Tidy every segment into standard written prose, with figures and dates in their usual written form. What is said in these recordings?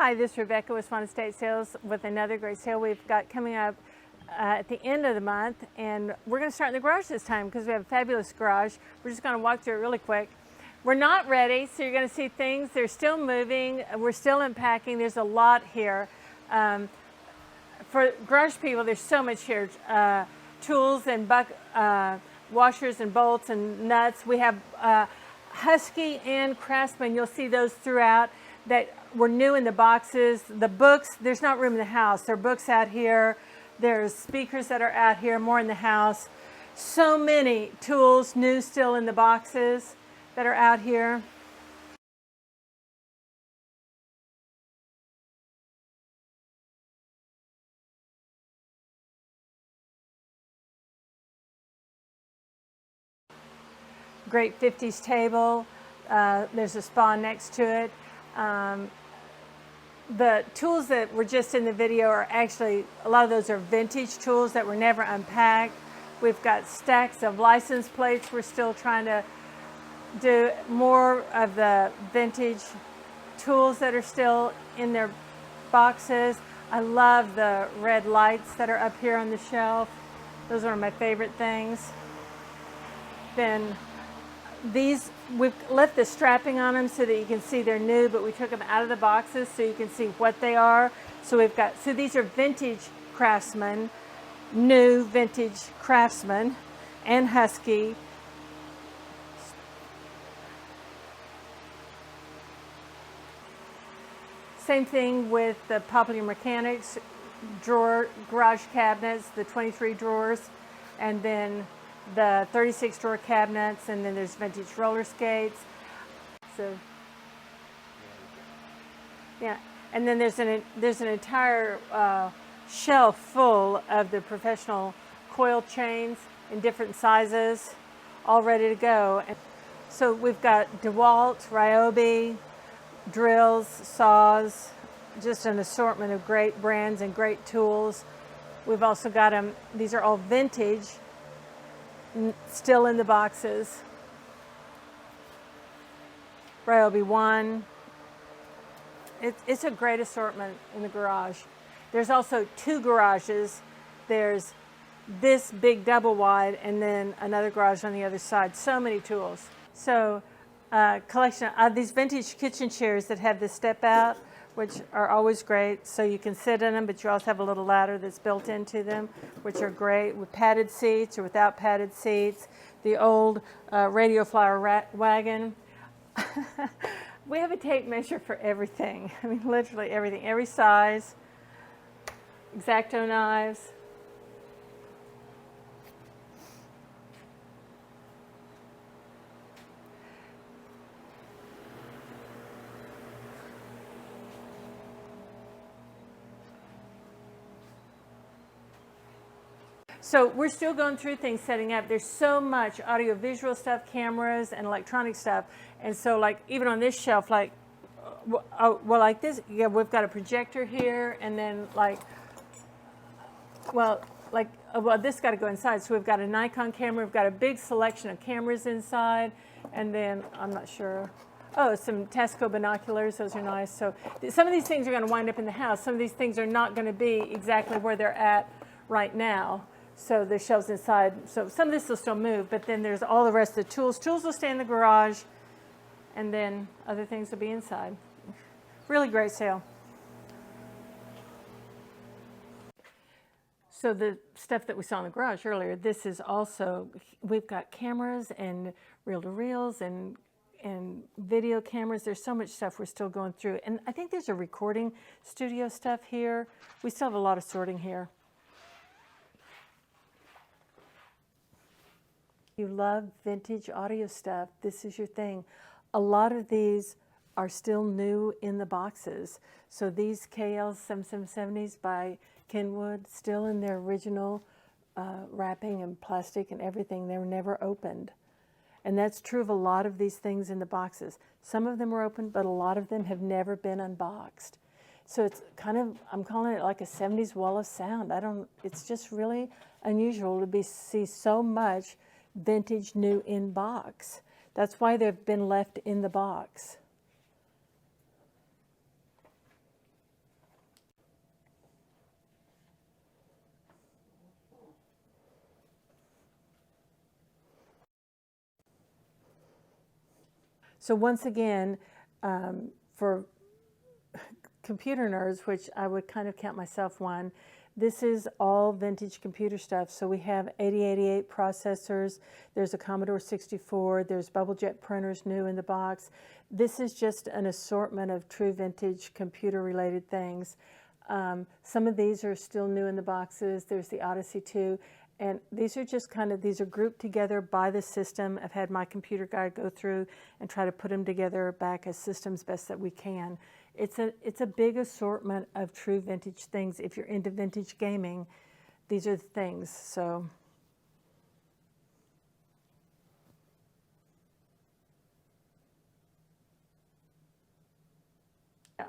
Hi, this is Rebecca with Swan Estate Sales with another great sale we've got coming up at the end of the month, and we're going to start in the garage this time because we have a fabulous garage. We're just going to walk through it really quick. We're not ready, so you're going to see things. They're still moving. We're still unpacking. There's a lot here. For garage people, there's so much here. Tools and washers and bolts and nuts. We have Husky and Craftsman. You'll see those throughout that were new in the boxes. The books, there's not room in the house. There are books out here. There's speakers that are out here, more in the house. So many tools, new still in the boxes that are out here. Great 50s table. There's a spa next to it. The tools that were just in the video are actually, a lot of those are vintage tools that were never unpacked. We've got stacks of license plates. We're still trying to do more of the vintage tools that are still in their boxes. I love the red lights that are up here on the shelf. Those are my favorite things. Then these, we've left the strapping on them so that you can see they're new, but we took them out of the boxes so you can see what they are. So we've got, so these are vintage Craftsman, new vintage Craftsman and Husky. Same thing with the Popular Mechanics drawer, garage cabinets, the 23 drawers, and then the 36 drawer cabinets, and then there's vintage roller skates. So, yeah, and then there's an entire shelf full of the professional coil chains in different sizes, all ready to go. And so we've got DeWalt, Ryobi, drills, saws, just an assortment of great brands and great tools. We've also got them, these are all vintage, still in the boxes. Ryobi One. It's a great assortment in the garage. There's also two garages. There's this big double wide and then another garage on the other side. So many tools. So collection of these vintage kitchen chairs that have the step out, which are always great. So you can sit in them, but you also have a little ladder that's built into them, which are great with padded seats or without padded seats. The old radio flyer wagon. We have a tape measure for everything. I mean, literally everything, every size. X-Acto knives. So we're still going through things, setting up. There's so much audio-visual stuff, cameras, and electronic stuff. And so, like, even on this shelf, like, well, like this, yeah, we've got a projector here, and then, like, well, this got to go inside. So we've got a Nikon camera. We've got a big selection of cameras inside, and then I'm not sure. Oh, some Tesco binoculars. Those are nice. So some of these things are going to wind up in the house. Some of these things are not going to be exactly where they're at right now. So there's shelves inside. So some of this will still move, but then there's all the rest of the tools. Tools will stay in the garage, and then other things will be inside. Really great sale. So the stuff that we saw in the garage earlier, this is also, we've got cameras and reel-to-reels and video cameras. There's so much stuff we're still going through. And I think there's a recording studio stuff here. We still have a lot of sorting here. You love vintage audio stuff, this is your thing. A lot of these are still new in the boxes. So these KL7770s by Kenwood, still in their original wrapping and plastic and everything. They were never opened. And that's true of a lot of these things in the boxes. Some of them are open, but a lot of them have never been unboxed. So it's kind of, I'm calling it like a 70s wall of sound. It's just really unusual to see so much vintage new in box. That's why they've been left in the box. So once again, for computer nerds, which I would kind of count myself one, this is all vintage computer stuff. So we have 8088 processors, there's a Commodore 64, there's BubbleJet printers new in the box. This is just an assortment of true vintage computer related things. Some of these are still new in the boxes. There's the Odyssey 2. And these are just these are grouped together by the system. I've had my computer guy go through and try to put them together back as systems best that we can. It's a big assortment of true vintage things. If you're into vintage gaming, these are the things. So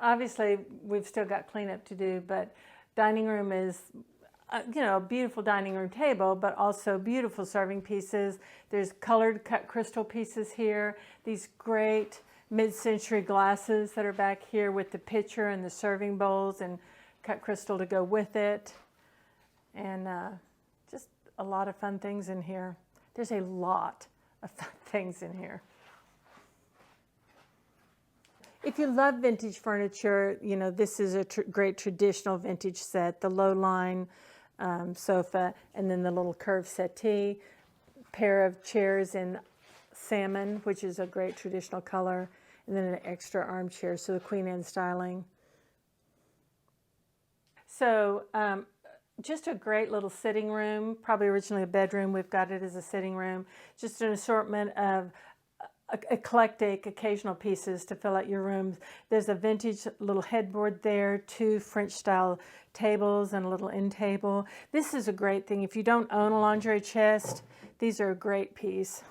obviously we've still got cleanup to do, but dining room is a beautiful dining room table, but also beautiful serving pieces. There's colored cut crystal pieces here. These great mid-century glasses that are back here with the pitcher and the serving bowls and cut crystal to go with it. And just a lot of fun things in here. There's a lot of fun things in here. If you love vintage furniture, this is a great traditional vintage set. The low line sofa, and then the little curved settee, pair of chairs in salmon, which is a great traditional color, and then an extra armchair, so the Queen Anne styling. So just a great little sitting room, probably originally a bedroom. We've got it as a sitting room. Just an assortment of eclectic occasional pieces to fill out your rooms. There's a vintage little headboard there, 2 French style tables and a little end table. This is a great thing. If you don't own a lingerie chest, these are a great piece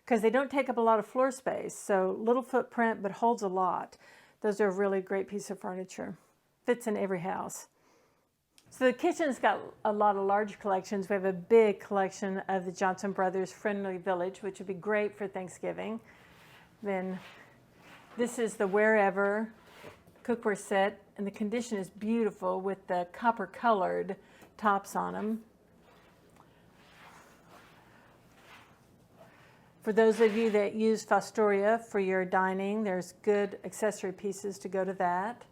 because they don't take up a lot of floor space. So little footprint, but holds a lot. Those are a really great piece of furniture. Fits in every house. So the kitchen's got a lot of large collections. We have a big collection of the Johnson Brothers Friendly Village, which would be great for Thanksgiving. Then this is the Wherever cookware set, and the condition is beautiful with the copper colored tops on them. For those of you that use Fostoria for your dining, there's good accessory pieces to go to that.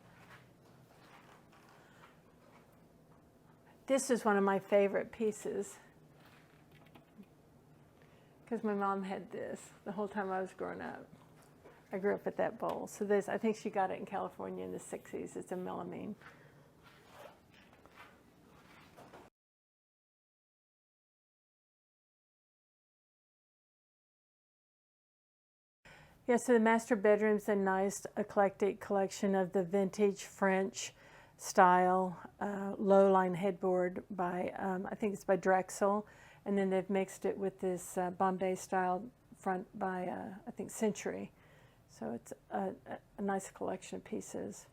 This is one of my favorite pieces because my mom had this the whole time I was growing up. I grew up with that bowl. So this, I think she got it in California in the 60s. It's a melamine. Yeah, so the master bedroom's a nice eclectic collection of the vintage French style low-line headboard by, I think it's by Drexel, and then they've mixed it with this Bombay style front by, I think, Century. So it's a nice collection of pieces.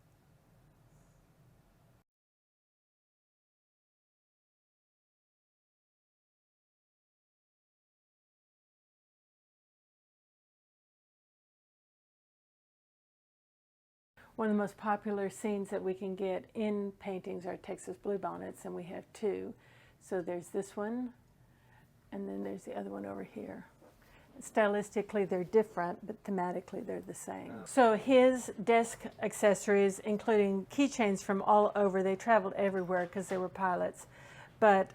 One of the most popular scenes that we can get in paintings are Texas bluebonnets, and we have 2. So there's this one, and then there's the other one over here. Stylistically, they're different, but thematically, they're the same. So his desk accessories, including keychains from all over, they traveled everywhere because they were pilots. But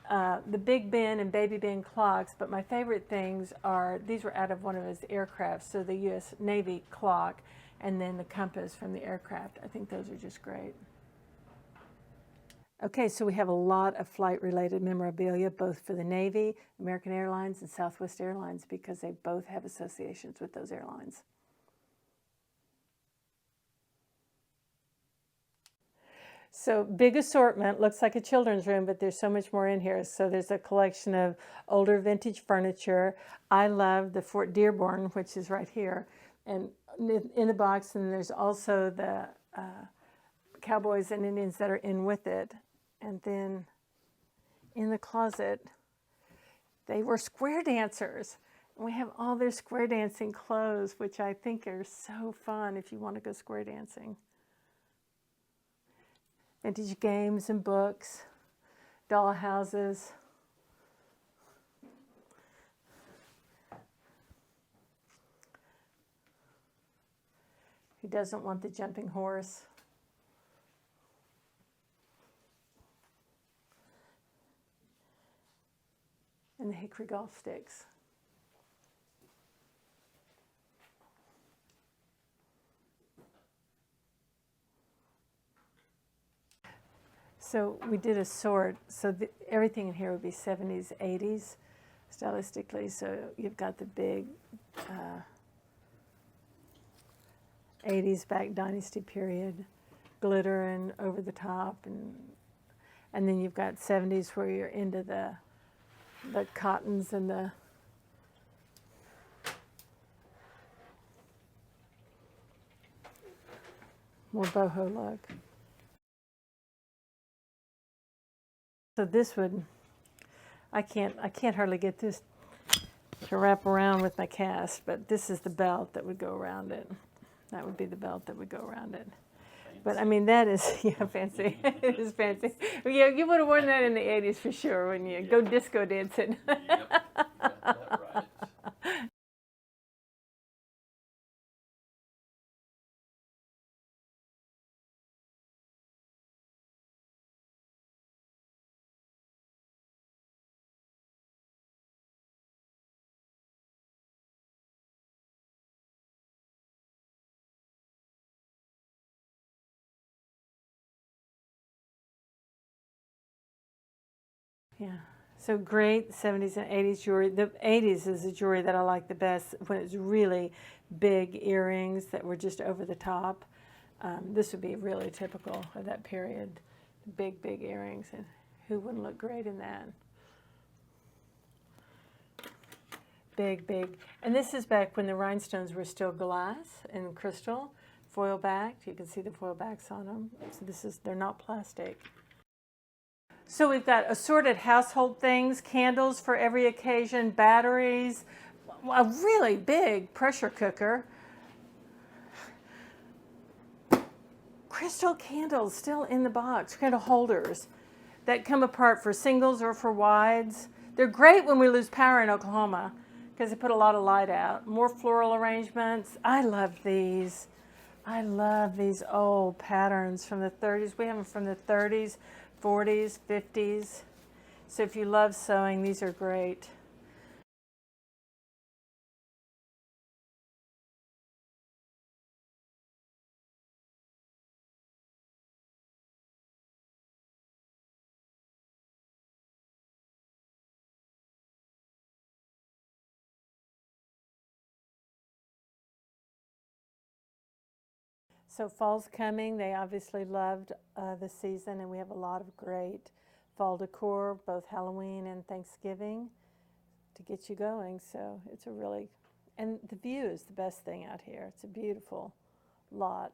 the Big Ben and Baby Ben clocks, but my favorite things are, these were out of one of his aircraft, so the U.S. Navy clock, and then the compass from the aircraft. I think those are just great. Okay, so we have a lot of flight-related memorabilia, both for the Navy, American Airlines, and Southwest Airlines, because they both have associations with those airlines. So big assortment, looks like a children's room, but there's so much more in here. So there's a collection of older vintage furniture. I love the Fort Dearborn, which is right here, and in the box, and there's also the Cowboys and Indians that are in with it. And then in the closet, they were square dancers. And we have all their square dancing clothes, which I think are so fun if you want to go square dancing. Vintage games and books, doll houses. He doesn't want the jumping horse. And the hickory golf sticks. So we did a sort, so everything in here would be 70s, 80s stylistically. So you've got the big 80s back dynasty period, glitter and over the top, and then you've got 70s where you're into the cottons and the more boho look. So this would, I can't hardly get this to wrap around with my cast, but this is the belt that would go around it. That would be the belt that would go around it. But I mean, that is, yeah, fancy. It is fancy. Yeah, you would have worn that in the 80s for sure, wouldn't you? Go disco dancing. Yep, got that right. Yeah. So great 70s and 80s jewelry. The 80s is the jewelry that I like the best when it's really big earrings that were just over the top. This would be really typical of that period. Big, big earrings. And who wouldn't look great in that? Big, big. And this is back when the rhinestones were still glass and crystal, foil backed. You can see the foil backs on them. So they're not plastic. So we've got assorted household things, candles for every occasion, batteries, a really big pressure cooker, crystal candles still in the box, candle holders that come apart for singles or for wides. They're great when we lose power in Oklahoma because they put a lot of light out. More floral arrangements. I love these. I love these old patterns from the 30s. We have them from the 30s. 40s, 50s. So if you love sewing, these are great. So fall's coming. They obviously loved the season, and we have a lot of great fall decor, both Halloween and Thanksgiving, to get you going. So it's a really, and the view is the best thing out here. It's a beautiful lot.